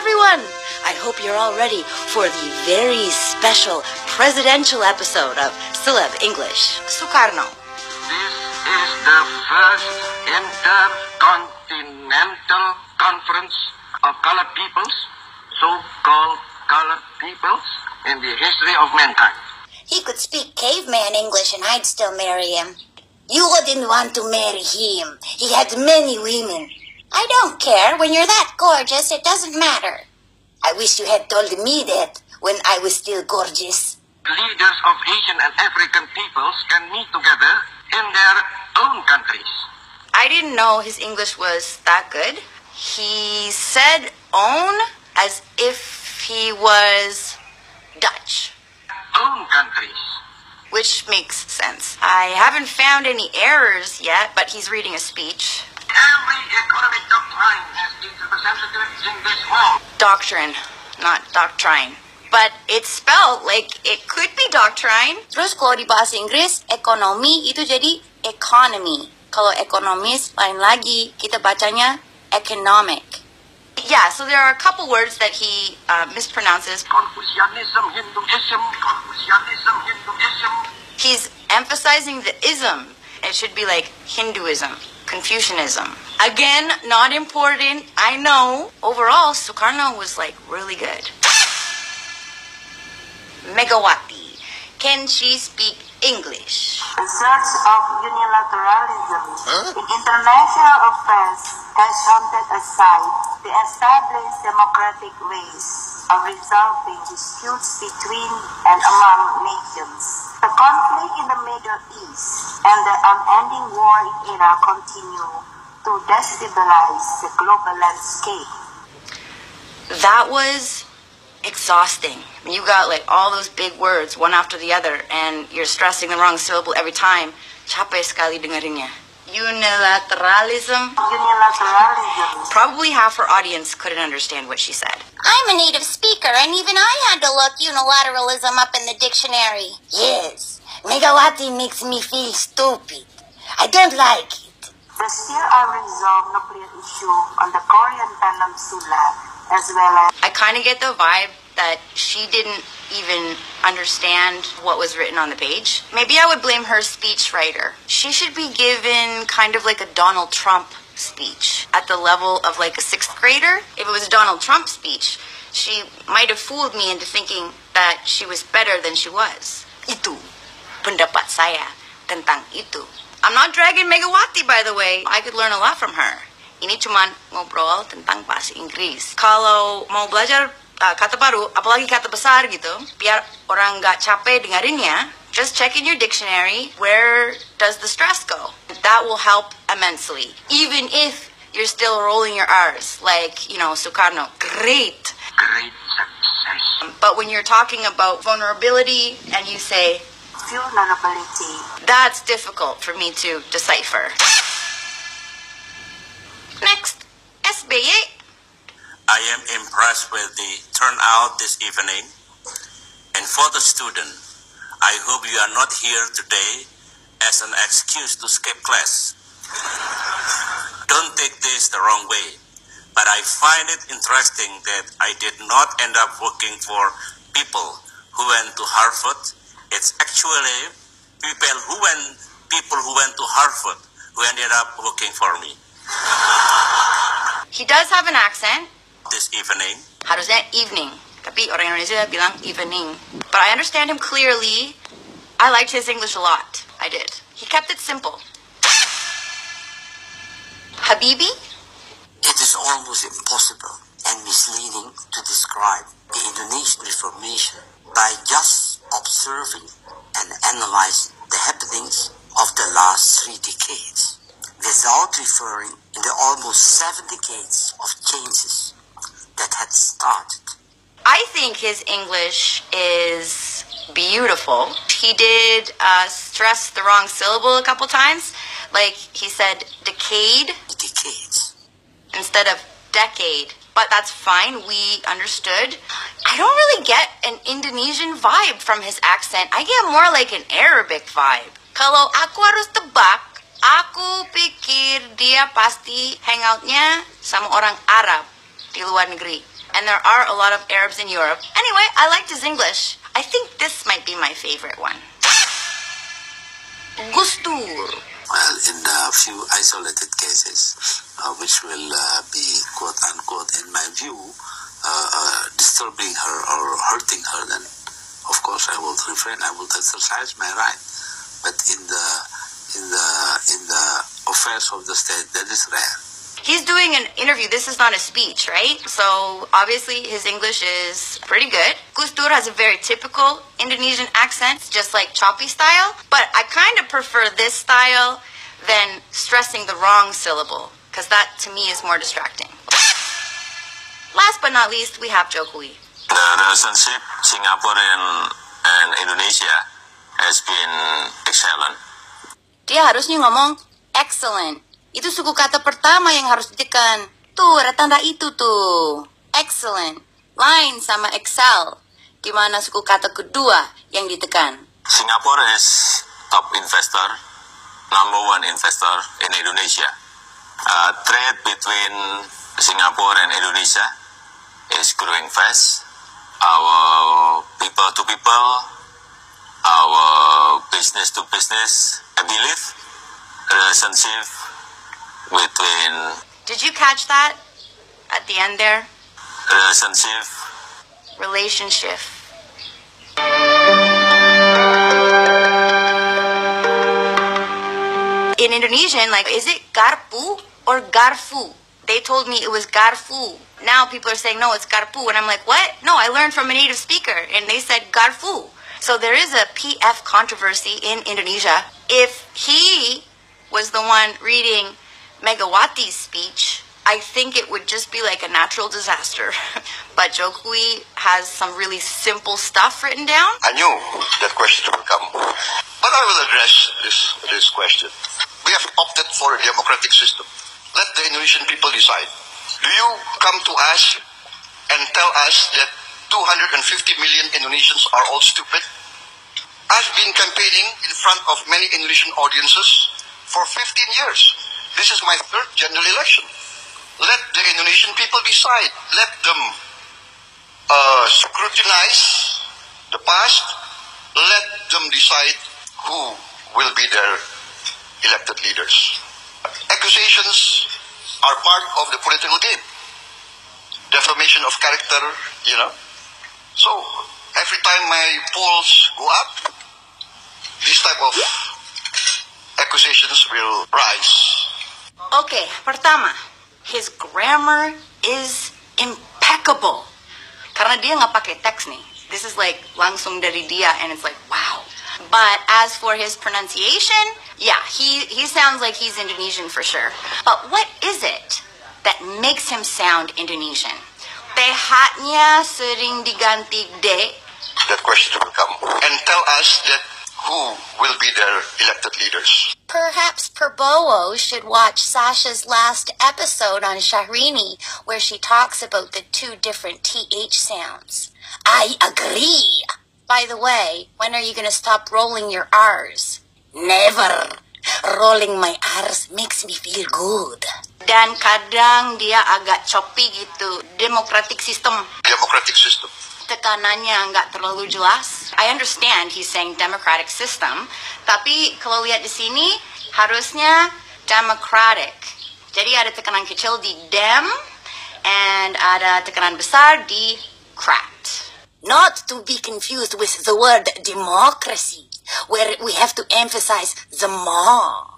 everyone! I hope you're all ready for the very special presidential episode of Celeb English. Sukarno. This is the first intercontinental conference of colored peoples, so-called colored peoples, in the history of mankind. He could speak caveman English and I'd still marry him. You wouldn't want to marry him. He had many women. I don't care. When you're that gorgeous, it doesn't matter. I wish you had told me that when I was still gorgeous. Leaders of Asian and African peoples can meet together in their own countries. I didn't know his English was that good. He said own as if he was Dutch. Own countries. Which makes sense. I haven't found any errors yet, but he's reading a speech. Every economic doctrine has its representatives in this hall. Doctrine, not doctrine. But it's spelled like it could be doctrine. Terus kalau di bahasa Inggris, ekonomi itu jadi economy. Kalau ekonomis, lain lagi, kita bacanya economic. Yeah, so there are a couple words that he mispronounces. Confucianism, Hinduism, Confucianism, Hinduism. He's emphasizing the ism. It should be like Hinduism, Confucianism. Again, not important, I know. Overall, Sukarno was like really good. Megawati. Can she speak English? The search of unilateralism in international affairs has hunted aside the established democratic ways of resolving disputes between and among nations. The conflict in the Middle East and the unending war in Iraq continue to destabilize the global landscape. That was exhausting. You got like all those big words one after the other and you're stressing the wrong syllable every time. Capek sekali dengerinnya. Unilateralism. Probably half her audience couldn't understand what she said. I'm a native speaker, and even I had to look unilateralism up in the dictionary. Yes, Megawati makes me feel stupid. I don't like it. The still unresolved nuclear issue on the Korean Peninsula, as well as... I kind of get the vibe that she didn't even understand what was written on the page. Maybe I would blame her speechwriter. She should be given kind of like a Donald Trump speech at the level of like a 6th grader. If it was a Donald Trump speech, she might have fooled me into thinking that she was better than she was. Itu pendapat saya tentang itu. I'm not dragging Megawati, by the way. I could learn a lot from her. Ini cuman ngobrol tentang bahasa Inggris. Kalau mau belajar kata baru, apalagi kata besar gitu, biar orang nggak capek dengerinnya, just check in your dictionary, where does the stress go? That will help immensely. Even if you're still rolling your R's, like, Sukarno, great. Great success. But when you're talking about vulnerability and you say, vulnerability, that's difficult for me to decipher. Next, SBY. I am impressed with the turnout this evening. And for the student, I hope you are not here today as an excuse to skip class. Don't take this the wrong way, but I find it interesting that I did not end up working for people who went to Harvard. It's actually people who went to Harvard who ended up working for me. He does have an accent. This evening. Harusnya evening, tapi orang Indonesia bilang evening. But I understand him clearly. I liked his English a lot. I did. He kept it simple. Habibi? It is almost impossible and misleading to describe the Indonesian Reformation by just observing and analyzing the happenings of the last 3 decades, without referring in the almost 7 decades of changes that had started. I think his English is beautiful. He did stress the wrong syllable a couple times. Like he said decade Decades. instead of decade. But that's fine. We understood. I don't really get an Indonesian vibe from his accent. I get more like an Arabic vibe. Kalau aku harus tebak, aku pikir dia pasti hangoutnya sama orang Arab. di luar negeri. And there are a lot of Arabs in Europe. Anyway, I liked his English. I think this might be my favorite one. Gustur. Well, in a few isolated cases, which will be quote-unquote, in my view, disturbing her or hurting her, then of course I will refrain. I will exercise my right. But in the affairs of the state, that is rare. He's doing an interview. This is not a speech, right? So obviously his English is pretty good. Gustur has a very typical Indonesian accent, just like choppy style. But I kind of prefer this style than stressing the wrong syllable, because that to me is more distracting. Last but not least, we have Jokowi. The relationship Singapore and Indonesia has been excellent. Dia harusnya ngomong excellent. Itu suku kata pertama yang harus ditekan. Tuh, ada tanda itu tuh. Excellent. Lain sama excel. Di mana suku kata kedua yang ditekan. Singapore is top investor, number one investor in Indonesia. Trade between Singapore and Indonesia is growing fast. Our people to people, our business to business, I believe, relationship between... Did you catch that at the end there? Relationship. In Indonesian, like, is it garpu or garfu? They told me it was garfu. Now people are saying, no, it's garpu. And I'm like, what? No, I learned from a native speaker. And they said garfu. So there is a PF controversy in Indonesia. If he was the one reading Megawati's speech, I think it would just be like a natural disaster. But Jokowi has some really simple stuff written down. I knew that question would come. But I will address this question. We have opted for a democratic system. Let the Indonesian people decide. Do you come to us and tell us that 250 million Indonesians are all stupid? I've been campaigning in front of many Indonesian audiences for 15 years. This is my third general election. Let the Indonesian people decide. Let them scrutinize the past. Let them decide who will be their elected leaders. Accusations are part of the political game. Defamation of character, So, every time my polls go up, this type of accusations will rise. Okay, pertama, his grammar is impeccable. Karena dia nggak pakai teks nih. This is like langsung dari dia, and it's like, wow. But as for his pronunciation, yeah, he sounds like he's Indonesian for sure. But what is it that makes him sound Indonesian? TH-nya sering diganti D. That question will come. And tell us that who will be their elected leaders. Perhaps Prabowo should watch Sasha's last episode on Shahrini, where she talks about the two different TH sounds. I agree. By the way, when are you going to stop rolling your R's? Never. Rolling my R's makes me feel good. Dan kadang dia agak choppy gitu. Democratic system. Democratic system. Tekanannya nggak terlalu jelas. I understand he's saying democratic system, tapi kalau lihat di sini harusnya democratic. Jadi ada tekanan kecil di dem, and ada tekanan besar di crat. Not to be confused with the word democracy, where we have to emphasize the ma.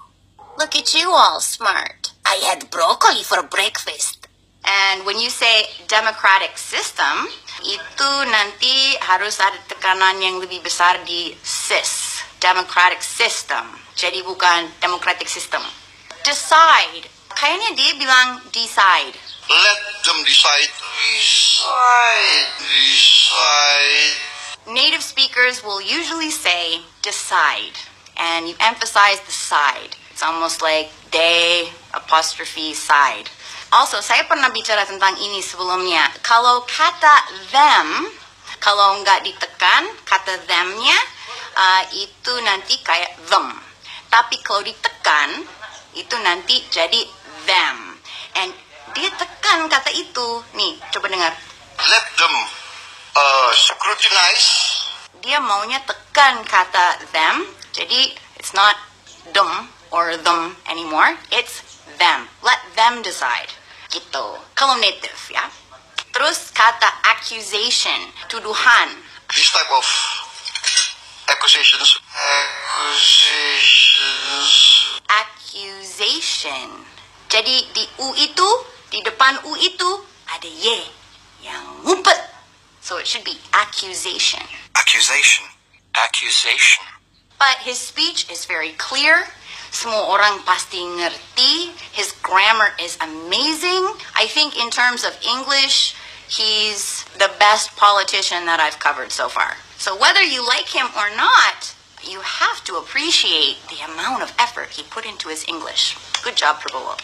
Look at you all smart. I had broccoli for breakfast. And when you say democratic system, itu nanti harus ada tekanan yang lebih besar di sis. Democratic system. Jadi bukan democratic system. Decide. Kayaknya dia bilang decide. Let them decide. Decide. Native speakers will usually say decide. And you emphasize the side. It's almost like they apostrophe side. Also, saya pernah bicara tentang ini sebelumnya. Kalau kata them, kalau nggak ditekan, kata them-nya itu nanti kayak them. Tapi kalau ditekan, itu nanti jadi them. And dia tekan tekan kata itu. Nih, coba dengar. Let them scrutinize. Dia maunya tekan kata them. Jadi, it's not them or them anymore. It's them. Let them decide. Gitu. Kalau native, ya. Terus kata accusation, tuduhan. This type of accusations. Accusation. Jadi di U itu, di depan U itu, ada Y yang ngumpet. So it should be accusation. Accusation. Accusation. But his speech is very clear. Semua orang pasti ngerti. His grammar is amazing. I think in terms of English, he's the best politician that I've covered so far. So whether you like him or not, you have to appreciate the amount of effort he put into his English. Good job, Prabowo.